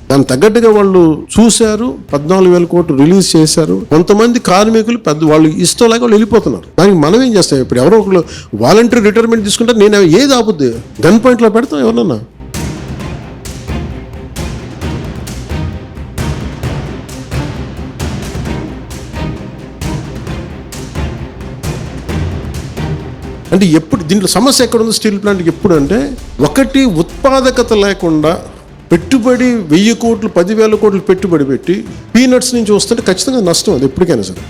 దానికి తగ్గట్టుగా వాళ్ళు చూశారు, 14,000 కోట్లు రిలీజ్ చేశారు. కొంతమంది కార్మికులు వాళ్ళు ఇష్టం లేక వాళ్ళు వెళ్ళిపోతున్నారు. దానికి మనం ఏం చేస్తాం? ఇప్పుడు ఎవరో ఒకరు వాలంటరీ రిటైర్మెంట్ తీసుకుంటే నేను ఏది ఆపుద్ది? గన్ పాయింట్లో పెడతాం ఎవరన్నా? అంటే ఎప్పుడు దీంట్లో సమస్య ఎక్కడ ఉంది స్టీల్ ప్లాంట్కి? ఎప్పుడు అంటే ఒకటి ఉత్పాదకత లేకుండా పెట్టుబడి 1,000 కోట్లు 10,000 కోట్లు పెట్టుబడి పెట్టి పీనట్స్ నుంచి వస్తుంటే ఖచ్చితంగా నష్టం అది ఎప్పటికైనా సరే.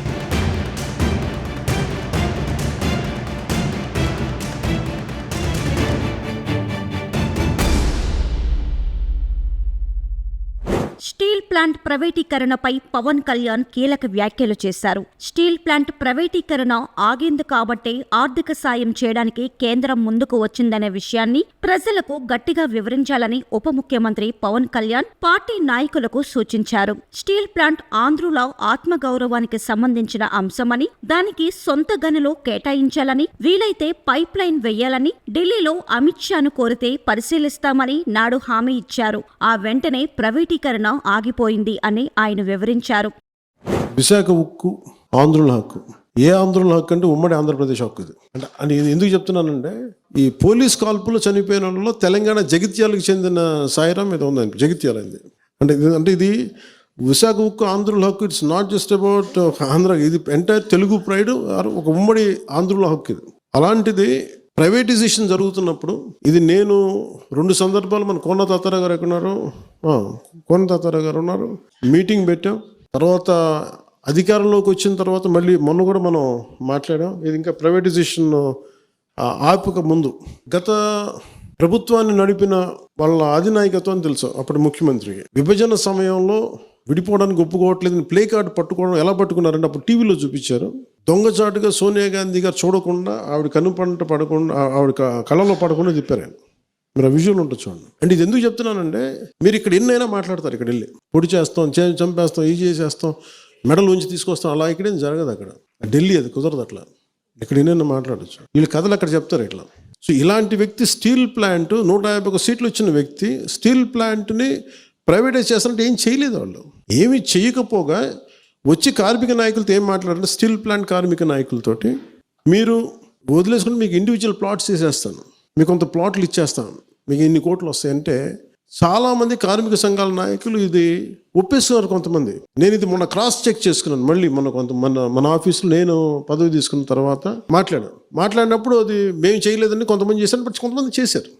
స్టీల్ ప్లాంట్ ప్రైవేటీకరణపై పవన్ కళ్యాణ్ కీలక వ్యాఖ్యలు చేశారు. స్టీల్ ప్లాంట్ ప్రైవేటీకరణ ఆగేందు కాబట్టే ఆర్థిక సాయం చేయడానికి కేంద్రం ముందుకు వచ్చిందనే విషయాన్ని ప్రజలకు గట్టిగా వివరించాలని ఉప ముఖ్యమంత్రి పవన్ కళ్యాణ్ పార్టీ నాయకులకు సూచించారు. స్టీల్ ప్లాంట్ ఆంధ్రుల ఆత్మగౌరవానికి సంబంధించిన అంశమని, దానికి సొంత గనులు కేటాయించాలని, వీలైతే పైప్ లైన్ వేయాలని ఢిల్లీలో అమిత్ షాను కోరితే పరిశీలిస్తామని నాడు హామీ ఇచ్చారు. ఆ వెంటనే ప్రైవేటీకరణ ఆగిపోయింది అని ఆయన వివరించారు. విశాఖ ఉక్కు ఆంధ్రుల హక్కు. ఏ ఆంధ్రుల హక్కు అంటే ఉమ్మడి ఆంధ్రప్రదేశ్ హక్కు ఇది. అంటే ఎందుకు చెప్తున్నానంటే, ఈ పోలీస్ కాల్పులో చనిపోయిన వాళ్ళలో తెలంగాణ జగిత్యాలకు చెందిన సాయిరాం ఇది ఉందండి, జగిత్యాలైంది. అంటే ఇది విశాఖ ఉక్కు ఆంధ్రుల హక్కు. It's not just about Andhra, ఇది ఎంటైర్ తెలుగు ప్రైడ్, ఒక ఉమ్మడి ఆంధ్రుల హక్కు ఇది. అలాంటిది ప్రైవేటైజేషన్ జరుగుతున్నప్పుడు ఇది నేను 2 సందర్భాలు, మన కోన తాతారావు గారు ఎక్కడున్నారు, కోన తాతారావు గారు ఉన్నారు, మీటింగ్ పెట్టాం. తర్వాత అధికారంలోకి వచ్చిన తర్వాత మళ్ళీ మొన్న కూడా మనం మాట్లాడాం. ఇది ఇంకా ప్రైవేటైజేషన్ ఆపక ముందు గత ప్రభుత్వాన్ని నడిపిన వాళ్ళ అధినాయకత్వం తెలుసు. అప్పుడు ముఖ్యమంత్రికి విభజన సమయంలో విడిపోవడానికి ఒప్పుకోవట్లేదని ప్లే కార్డు పట్టుకోవడం ఎలా పట్టుకున్నారంటే అప్పుడు టీవీలో చూపించారు. దొంగచాటుగా సోనియా గాంధీ గారు చూడకుండా, ఆవిడ కనుపంట పడకుండా, ఆవిడ కళ్ళలో పడకుండా తిప్పారు. మీరు ఆ విజువల్ ఉంటుంది చూడండి. అంటే ఇది ఎందుకు చెప్తున్నానంటే, మీరు ఇక్కడ ఎన్నైనా మాట్లాడతారు, ఇక్కడ వెళ్ళి పొడి చేస్తాం, చంపేస్తాం, ఇది చేసేస్తాం, మెడల్ ఉంచి తీసుకొస్తాం, అలా ఇక్కడేం జరగదు. అక్కడ ఢిల్లీ అది కుదరదు. అట్లా ఇక్కడ ఎన్నైనా మాట్లాడచ్చు. వీళ్ళు కథలు అక్కడ చెప్తారు ఇట్లా. సో ఇలాంటి వ్యక్తి స్టీల్ ప్లాంట్ 151 సీట్లు ఇచ్చిన వ్యక్తి స్టీల్ ప్లాంట్ని ప్రైవేటైజ్ చేస్తారంటే ఏం చేయలేదు. వాళ్ళు ఏమి చేయకపోగా వచ్చి కార్మిక నాయకులతో ఏం మాట్లాడారంటే, స్టీల్ ప్లాంట్ కార్మిక నాయకులతోటి మీరు వదిలేసుకుని మీకు ఇండివిజువల్ ప్లాట్స్ చేసేస్తాను, మీకు కొంత ప్లాట్లు ఇచ్చేస్తాను, మీకు ఇన్ని కోట్లు వస్తాయంటే చాలామంది కార్మిక సంఘాల నాయకులు ఇది ఒప్పేస్తున్నారు. కొంతమంది, నేను ఇది మొన్న క్రాస్ చెక్ చేసుకున్నాను. మళ్ళీ మన ఆఫీసులో నేను పదవి తీసుకున్న తర్వాత మాట్లాడినప్పుడు అది మేము చేయలేదని కొంతమంది చేశారు, బట్ కొంతమంది చేశారు.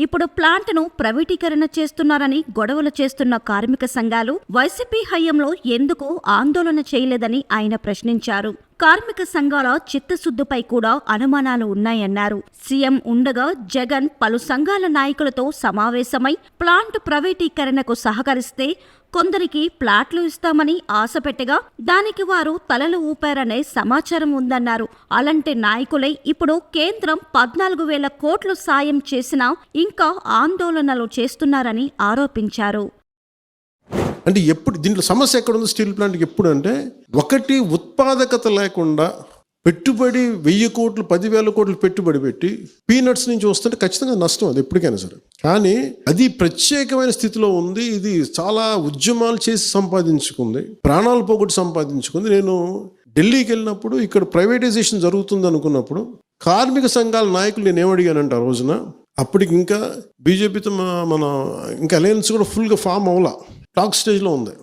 ఇప్పుడు ప్లాంట్ను ప్రైవేటీకరణ చేస్తున్నారని గొడవలు చేస్తున్న కార్మిక సంఘాలు వైసీపీ హయాంలో ఎందుకు ఆందోళన చేయలేదని ఆయన ప్రశ్నించారు. కార్మిక సంఘాల చిత్తశుద్ధిపై కూడా అనుమానాలు ఉన్నాయన్నారు. సీఎం ఉండగా జగన్ పలు సంఘాల నాయకులతో సమావేశమై ప్లాంట్ ప్రైవేటీకరణకు సహకరిస్తే కొందరికి ప్లాట్లు ఇస్తామని ఆశ పెట్టగా దానికి వారు తలలు ఊపారనే సమాచారం ఉందన్నారు. అలాంటి నాయకులే ఇప్పుడు కేంద్రం 14,000 కోట్లు సాయం చేసినా ఇంకా ఆందోళనలు చేస్తున్నారని ఆరోపించారు. అంటే ఎప్పుడు దీంట్లో సమస్య ఎక్కడ ఉంది స్టీల్ ప్లాంట్కి? ఎప్పుడు అంటే ఒకటి ఉత్పాదకత లేకుండా పెట్టుబడి 1,000 కోట్లు 10,000 కోట్లు పెట్టుబడి పెట్టి పీనట్స్ నుంచి వస్తుంటే ఖచ్చితంగా నష్టం అది ఎప్పటికైనా సరే. కానీ అది ప్రత్యేకమైన స్థితిలో ఉంది. ఇది చాలా ఉద్యమాలు చేసి సంపాదించుకుంది, ప్రాణాలు పోగొట్టి సంపాదించుకుంది. నేను ఢిల్లీకి వెళ్ళినప్పుడు ఇక్కడ ప్రైవేటైజేషన్ జరుగుతుంది అనుకున్నప్పుడు కార్మిక సంఘాల నాయకులు నేను ఏమడిగానంటే, ఆ రోజున అప్పటికి ఇంకా బీజేపీతో మన ఇంకా అలయన్స్ కూడా ఫుల్గా ఫామ్ అవ్వాల, టాక్ స్టేజ్లో ఉంది.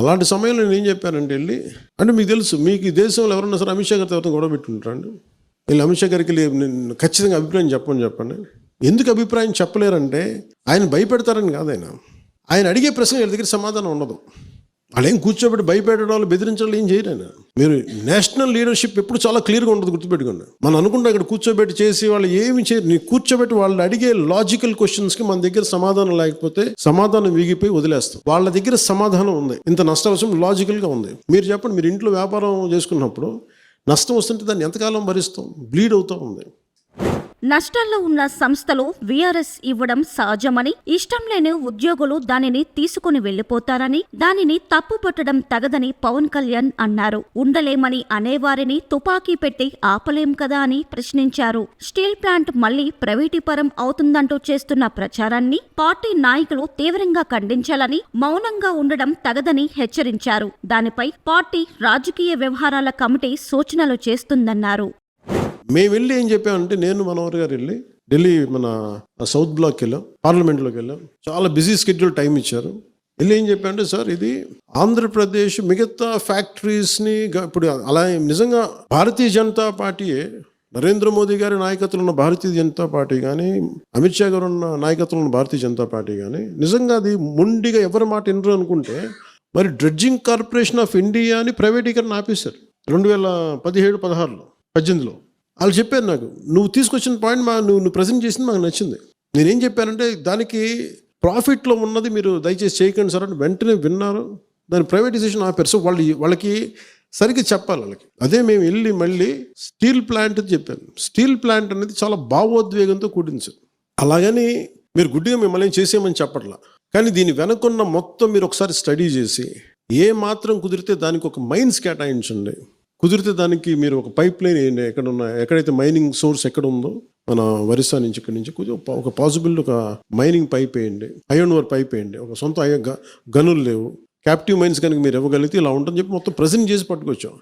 అలాంటి సమయంలో నేను ఏం చెప్పానంటే, వెళ్ళి అంటే మీకు తెలుసు, మీకు ఈ దేశంలో ఎవరన్నా సరే అమిత్ షా గారితో ఎవరైనా గొడవ పెట్టుకుంటారండి, వీళ్ళు అమిత్ షా గారికి నేను ఖచ్చితంగా అభిప్రాయం చెప్పండి. ఎందుకు అభిప్రాయం చెప్పలేరంటే, ఆయన భయపెడతారని కాదు, ఆయన అడిగే ప్రశ్న వీళ్ళ దగ్గర సమాధానం ఉండదు. వాళ్ళు ఏం కూర్చోబెట్టి భయపెట్టడం బెదిరించడం ఏం చేయరు ఆయన. మీరు నేషనల్ లీడర్షిప్ ఎప్పుడు చాలా క్లియర్గా ఉంటుంది, గుర్తుపెట్టుకోండి. మనం అనుకుంటే ఇక్కడ కూర్చోబెట్టి చేసి వాళ్ళు ఏమి చేయరు. నీ కూర్చోబెట్టి వాళ్ళు అడిగే లాజికల్ క్వశ్చన్స్కి మన దగ్గర సమాధానం లేకపోతే సమాధానం వీగిపోయి వదిలేస్తాం. వాళ్ళ దగ్గర సమాధానం ఉంది, ఇంత నష్టం లాజికల్గా ఉంది. మీరు చెప్పండి, మీరు ఇంట్లో వ్యాపారం చేసుకున్నప్పుడు నష్టం వస్తుంటే దాన్ని ఎంతకాలం భరిస్తాం? బ్లీడ్ అవుతూ ఉంది. నష్టాల్లో ఉన్న సంస్థలు వీఆర్ఎస్ ఇవ్వడం సహజమని, ఇష్టం లేని ఉద్యోగులు దానిని తీసుకుని వెళ్లిపోతారని, దానిని తప్పుపట్టడం తగదని పవన్ కళ్యాణ్ అన్నారు. ఉండలేమని అనేవారిని తుపాకీ పెట్టి ఆపలేం కదా అని ప్రశ్నించారు. స్టీల్ ప్లాంట్ మళ్లీ ప్రైవేటీపరం అవుతుందంటూ చేస్తున్న ప్రచారాన్ని పార్టీ నాయకులు తీవ్రంగా ఖండించాలని, మౌనంగా ఉండడం తగదని హెచ్చరించారు. దానిపై పార్టీ రాజకీయ వ్యవహారాల కమిటీ సూచనలు చేస్తుందన్నారు. మేము వెళ్ళి ఏం చెప్పామంటే, నేను మనోహర్ గారు వెళ్ళి ఢిల్లీ మన సౌత్ బ్లాక్కి వెళ్ళాం, పార్లమెంట్లోకి వెళ్ళాం. చాలా బిజీ షెడ్యూల్ టైం ఇచ్చారు. వెళ్ళి ఏం చెప్పామంటే, సార్ ఇది ఆంధ్రప్రదేశ్ మిగతా ఫ్యాక్టరీస్ని ఇప్పుడు అలా నిజంగా భారతీయ జనతా పార్టీయే, నరేంద్ర మోదీ గారి నాయకత్వంలో ఉన్న భారతీయ జనతా పార్టీ కానీ, అమిత్ షా గారు ఉన్న నాయకత్వంలో ఉన్న భారతీయ జనతా పార్టీ కానీ నిజంగా అది మొండిగా ఎవరి మాట వినరు అనుకుంటే, మరి డ్రెడ్జింగ్ కార్పొరేషన్ ఆఫ్ ఇండియా అని ప్రైవేటీకరణ ఆపేశారు 2017-18లో 18లో. వాళ్ళు చెప్పారు నాకు, నువ్వు తీసుకొచ్చిన పాయింట్ నువ్వు ప్రజెంట్ చేసింది మాకు నచ్చింది. నేనేం చెప్పానంటే, దానికి ప్రాఫిట్లో ఉన్నది మీరు దయచేసి చేయకండి సార్ అని వెంటనే విన్నారు. దాని ప్రైవేటైజేషన్ ఆపారు. సో వాళ్ళకి సరిగ్గా చెప్పాలి వాళ్ళకి. అదే మేము వెళ్ళి మళ్ళీ స్టీల్ ప్లాంట్ చెప్పాను. స్టీల్ ప్లాంట్ అనేది చాలా భావోద్వేగంతో కూడింది సార్. అలాగని మీరు గుడ్డిగా మిమ్మల్ని చేసేయమని చెప్పట్లా, కానీ దీని వెనకున్న మొత్తం మీరు ఒకసారి స్టడీ చేసి ఏ మాత్రం కుదిరితే దానికి ఒక మైన్స్ కేటాయించండి. కుదిరితే దానికి మీరు ఒక పైప్ లైన్ వేయండి. ఎక్కడైతే మైనింగ్ సోర్స్ ఎక్కడ ఉందో మన ఒరిస్సా నుంచి ఇక్కడి నుంచి ఒక పాసిబుల్ ఒక మైనింగ్ పైప్ వేయండి, ఐరన్ ఓర్ పైప్ వేయండి. ఒక సొంత గనులు లేవు, క్యాప్టివ్ మైన్స్ కనుక మీరు ఇవ్వగలిగితే ఇలా ఉంటుందని చెప్పి మొత్తం ప్రజెంట్ చేసి పట్టుకొచ్చాం.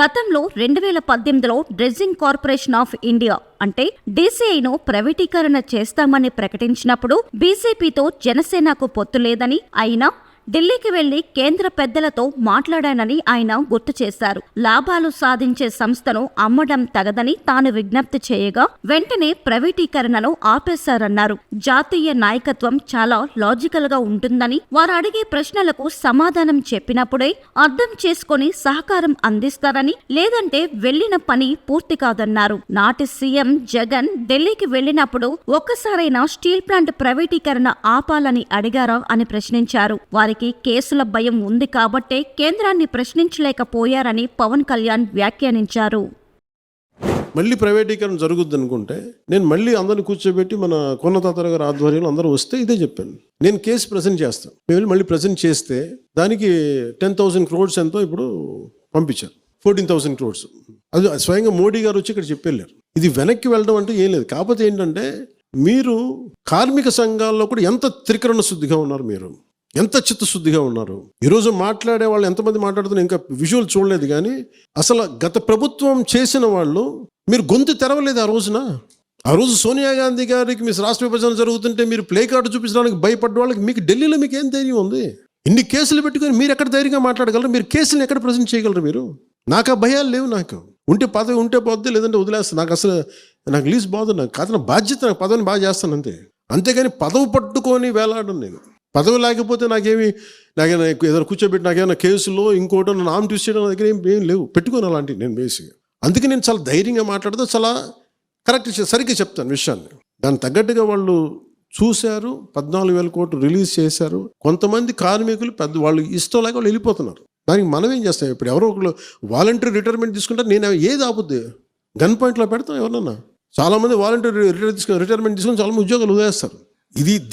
గతంలో 2018లో డ్రెడ్జింగ్ కార్పొరేషన్ ఆఫ్ ఇండియా అంటే డీసీఐను ప్రైవేటీకరణ చేస్తామని ప్రకటించినప్పుడు బీజేపీతో జనసేనకు పొత్తు లేదని, అయినా ఢిల్లీకి వెళ్లి కేంద్ర పెద్దలతో మాట్లాడానని ఆయన గుర్తు చేశారు. లాభాలు సాధించే సంస్థను అమ్మడం తగదని తాను విజ్ఞప్తి చేయగా వెంటనే ప్రైవేటీకరణను ఆపేశారన్నారు. జాతీయ నాయకత్వం చాలా లాజికల్ గా ఉంటుందని, వారు అడిగే ప్రశ్నలకు సమాధానం చెప్పినప్పుడే అర్థం చేసుకుని సహకారం అందిస్తారని, లేదంటే వెళ్లిన పని పూర్తి కాదన్నారు. నాటి సీఎం జగన్ ఢిల్లీకి వెళ్లినప్పుడు ఒక్కసారైనా స్టీల్ ప్లాంట్ ప్రైవేటీకరణ ఆపాలని అడిగారా అని ప్రశ్నించారు. వారికి కేసుల భయం ఉంది కాబట్టే కేంద్రాన్ని ప్రశ్నించలేకపోయారని పవన్ కళ్యాణ్ వ్యాఖ్యానించారు. మళ్ళీ ప్రైవేటీకరణ జరుగుద్ది అనుకుంటే నేను మళ్ళీ అందరిని కూర్చోబెట్టి మన కొన్నతాతర గారి ఆధ్వర్యంలో అందరూ వస్తే ఇదే చెప్పాను, నేను కేసు ప్రజెంట్ చేస్తాను. మేము వెళ్ళి మళ్ళీ ప్రజెంట్ చేస్తే దానికి 10,000 crores ఎంతో ఇప్పుడు పంపించారు, 14,000 crores. అది స్వయంగా మోడీ గారు వచ్చి ఇక్కడ చెప్పెళ్ళారు. ఇది వెనక్కి వెళ్ళడం అంటే ఏం లేదు. కాకపోతే ఏంటంటే, మీరు కార్మిక సంఘాల్లో కూడా ఎంత త్రికరణ శుద్ధిగా ఉన్నారు, మీరు ఎంత చిత్తశుద్ధిగా ఉన్నారు. ఈరోజు మాట్లాడే వాళ్ళు ఎంతమంది మాట్లాడుతున్నారు ఇంకా విజువల్ చూడలేదు, కానీ అసలు గత ప్రభుత్వం చేసిన వాళ్ళు మీరు గొంతు తెరవలేదు ఆ రోజున. ఆ రోజు సోనియా గాంధీ గారికి మీ రాష్ట్ర విభజన జరుగుతుంటే మీరు ప్లే కార్డు చూపించడానికి భయపడ్డ వాళ్ళకి మీకు ఢిల్లీలో మీకు ఏం ధైర్యం ఉంది? ఇన్ని కేసులు పెట్టుకొని మీరు ఎక్కడ ధైర్యంగా మాట్లాడగలరు? మీరు కేసులను ఎక్కడ ప్రజెంట్ చేయగలరు? మీరు నాకు ఆ భయాలు లేవు. నాకు ఉంటే పదవి ఉంటే పోద్ది, లేదంటే వదిలేస్తాను. నాకు లీజ్ బాధ. నాకు కాదు, నా బాధ్యత. నాకు పదవిని బాగా చేస్తాను అంతే. అంతేగాని పదవి పట్టుకొని వేలాడను నేను. పదవి లేకపోతే నాకేమి ఏదైనా కూర్చోబెట్టి నాకేమైనా కేసులో ఇంకోటో నన్ను ఆమ్ ట్విస్ట్ చేయడం నా దగ్గర ఏం లేవు, పెట్టుకోను అలాంటివి నేను బేసిక్గా. అందుకే నేను చాలా ధైర్యంగా మాట్లాడుతూ చాలా కరెక్ట్ సరిగ్గా చెప్తాను విషయాన్ని. దానికి తగ్గట్టుగా వాళ్ళు చూశారు. 14,000 కోట్లు రిలీజ్ చేశారు. కొంతమంది కార్మికులు వాళ్ళు ఇష్టం లేక వాళ్ళు వెళ్ళిపోతున్నారు. దానికి మనం ఏం చేస్తాం? ఇప్పుడు ఎవరో ఒకరు వాలంటరీ రిటైర్మెంట్ తీసుకుంటారు. నేను ఏది ఆపుద్ది? గన్ పాయింట్లో పెడతాం ఎవరన్నా. చాలామంది వాలంటరీ రిటైర్మెంట్ తీసుకొని చాలామంది ఉద్యోగాలు వదిలేస్తారు.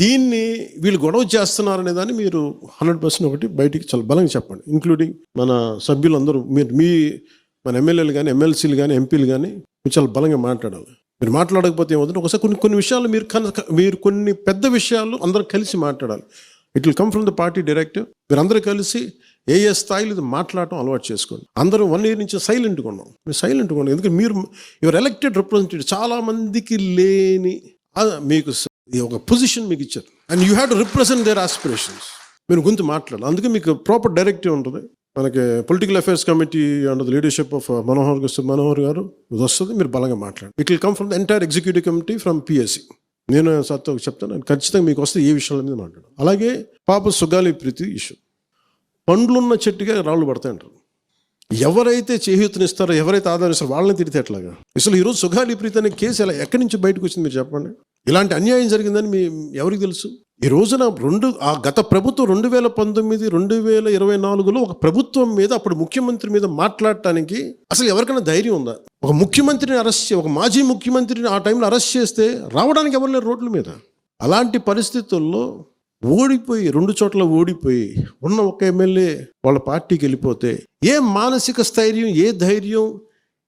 దీన్ని వీళ్ళు గొడవ చేస్తున్నారనే దాన్ని మీరు 100% ఒకటి బయటికి చాలా బలంగా చెప్పండి. ఇంక్లూడింగ్ మన సభ్యులందరూ, మన ఎమ్మెల్యేలు కానీ, ఎమ్మెల్సీలు కానీ, ఎంపీలు కానీ మీరు చాలా బలంగా మాట్లాడాలి. మీరు మాట్లాడకపోతే ఏమవుతుంది, ఒకసారి కొన్ని విషయాలు మీరు కొన్ని పెద్ద విషయాలు అందరూ కలిసి మాట్లాడాలి. It will come from the party directive. మీరు అందరూ కలిసి ఏ స్థాయిలో ఇది మాట్లాడటం అలవాటు చేసుకోండి. అందరూ 1 year నుంచి సైలెంట్గా ఉన్నాం. మీరు సైలెంట్గా ఉన్నాం ఎందుకంటే మీరు యువర్ ఎలక్టెడ్ రిప్రజెంటేటివ్. చాలామందికి లేని మీకు ఒక పొజిషన్ మీకు ఇచ్చారు. And you have to represent their aspirations. మీరు గొంతు మాట్లాడాలి. అందుకే మీకు ప్రాపర్ డైరెక్టివ్ ఉంటుంది. మనకి political affairs committee under the leadership of Manohar గారు ఇది వస్తుంది. మీరు బలంగా మాట్లాడండి. It will come from the entire executive committee from PSC. నేను సత్తో చెప్తాను, ఖచ్చితంగా మీకు వస్తే ఏ విషయాల మీద మాట్లాడు. అలాగే పాప సుగాలి ప్రీతి ఇష్యూ. పండ్లున్న చెట్టుగా రాళ్ళు పడతాయంటారు. ఎవరైతే చేయూతనిస్తారో, ఎవరైతే ఆధారిస్తారో వాళ్ళని తిడితే ఎట్లాగా? అసలు ఈరోజు సుగాలి ప్రీతి అనే కేసు ఎక్కడి నుంచి బయటకు వచ్చింది మీరు చెప్పండి. ఇలాంటి అన్యాయం జరిగిందని ఎవరికి తెలుసు? ఈ రోజున గత ప్రభుత్వం 2019, 2024లో ఒక ప్రభుత్వం మీద, అప్పుడు ముఖ్యమంత్రి మీద మాట్లాడటానికి అసలు ఎవరికైనా ధైర్యం ఉందా? ఒక ముఖ్యమంత్రిని ఒక మాజీ ముఖ్యమంత్రిని ఆ టైంలో అరెస్ట్ చేస్తే రావడానికి ఎవరు లేరు రోడ్ల మీద. అలాంటి పరిస్థితుల్లో ఓడిపోయి 2 చోట్ల ఓడిపోయి ఉన్న ఒక ఎమ్మెల్యే వాళ్ళ పార్టీకి వెళ్ళిపోతే ఏ మానసిక స్థైర్యం, ఏ ధైర్యం